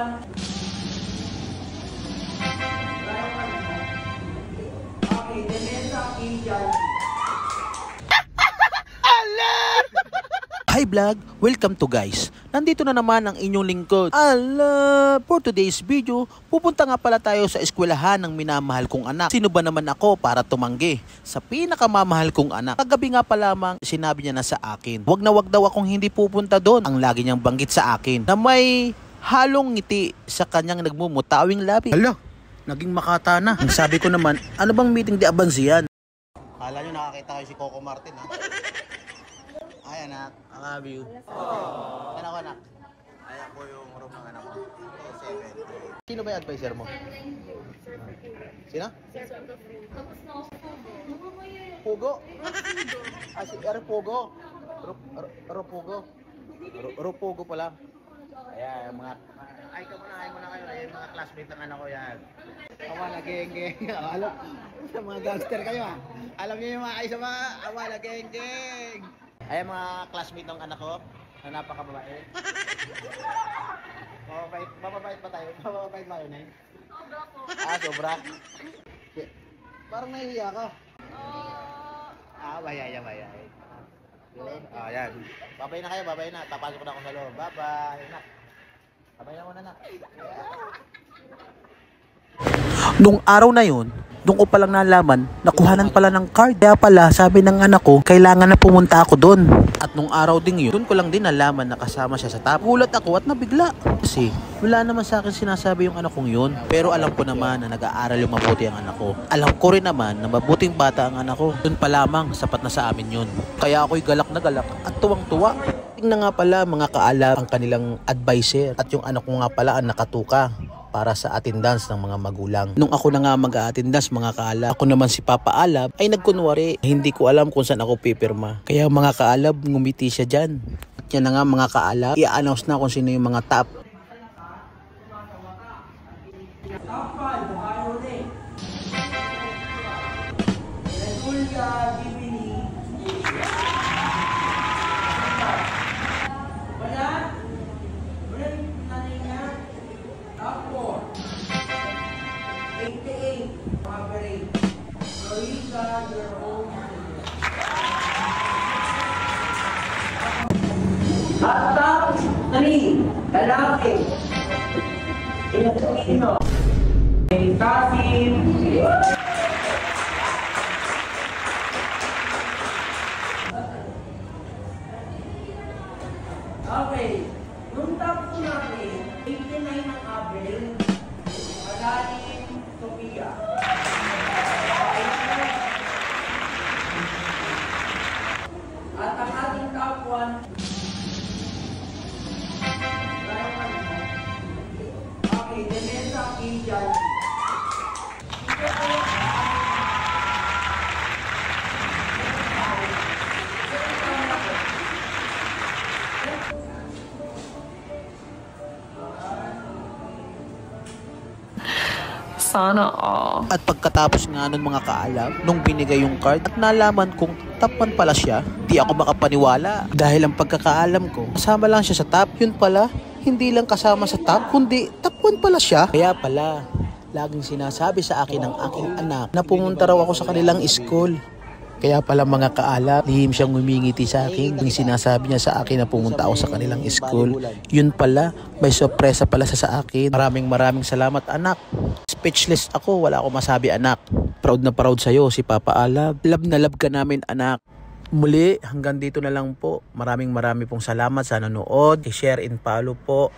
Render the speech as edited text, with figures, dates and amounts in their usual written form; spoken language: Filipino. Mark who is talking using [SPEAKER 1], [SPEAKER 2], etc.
[SPEAKER 1] Okay, Demesa Angel.
[SPEAKER 2] Hi vlog! Welcome to guys! Nandito na naman ang inyong lingkod. For today's video, pupunta nga pala tayo sa eskwelahan ng minamahal kong anak. Sino ba naman ako para tumanggi sa pinakamamahal kong anak? Kagabi nga pa lamang sinabi niya na sa akin, wag daw akong hindi pupunta doon. Ang lagi niyang banggit sa akin na may halong ngiti sa kanyang nagmumutawing labi. Hala, naging makata na. Ang sabi ko naman, ano bang meeting di abansi yan? Kala nyo nakakita kayo si Coco Martin ha? Ay anak, I love you. Yan ako anak. Ayan po yung room ng anak ko. 7. Sino ba yung advisor mo? Sino? Pugo? Ah, si Pugo. Pugo pala. Ayan, mga... Ay ka muna kayo. Ayan, mga classmate ng anak ko yan. Awala geng-geng. Alam, sa mga gangster kayo ha. Alam niyo yung mga ay sa mga awala geng-geng. Ayan mga classmate ng anak ko na napakababae. Mababait ba tayo? Mababait ba yun eh? Sobra? Parang nahihiya ka. Bayay. Good. Ayan. Babay na kayo, babay na. Papasok na ako sa loob. Bye-bye. Babay na muna na. Nung araw na yun, doon ko palang nalaman, nakuhanan pala ng card. Kaya pala, sabi ng anak ko, kailangan na pumunta ako doon. At nung araw ding yun, doon ko lang din nalaman na kasama siya sa top. Gulat ako at nabigla. Kasi wala naman sa akin sinasabi yung anak kong yun. Pero alam ko naman na nag-aaral yung mabuti ang anak ko. Alam ko rin naman na mabuting bata ang anak ko. Doon pa lamang, sapat na sa amin yun. Kaya ako'y galak na galak at tuwang-tuwa. Tingnan nga pala mga kaalab ang kanilang advisor. At yung anak ko nga pala ang nakatuka para sa attendance ng mga magulang. Nung ako na nga mag-attendance mga kaalab, ako naman si Papa Alab ay nagkunwari. Hindi ko alam kung saan ako pipirma. Kaya mga kaalab, ngumiti siya dyan. At yan na nga mga kaalab, i-announce na kung sino yung mga top.
[SPEAKER 1] Top 5, Ohio Day. Regulia Gibini. Bayan? Bayan nanay niya. Top 4. 88. Average. Marisa Jerome. At top 3. Lalaki. Ilocano. Kasim. Okay. Nung top 2 natin, 89 ang average. Magaling Sofia. At ang ating top 1, okay, Demesa Angel.
[SPEAKER 3] Sana all.
[SPEAKER 2] At pagkatapos nga nun mga kaalab, nung binigay yung card at nalaman kong top 1 pala siya, di ako makapaniwala. Dahil ang pagkakaalam ko, kasama lang siya sa top. Yun pala, hindi lang kasama sa top, kundi top 1 pala siya. Kaya pala, laging sinasabi sa akin ng aking anak na pumunta raw ako sa kanilang school. Kaya pala mga kaalab, lihim siyang ngumingiti sa akin. Yung sinasabi niya sa akin na pumunta ako sa kanilang school. Yun pala, may sorpresa pala sa akin. Maraming salamat anak. Speechless ako, wala akong masabi anak. Proud na proud sa'yo si Papa Alab. Love na love ka namin anak. Muli, hanggang dito na lang po. Maraming pong salamat sa nanood. I-share and follow po.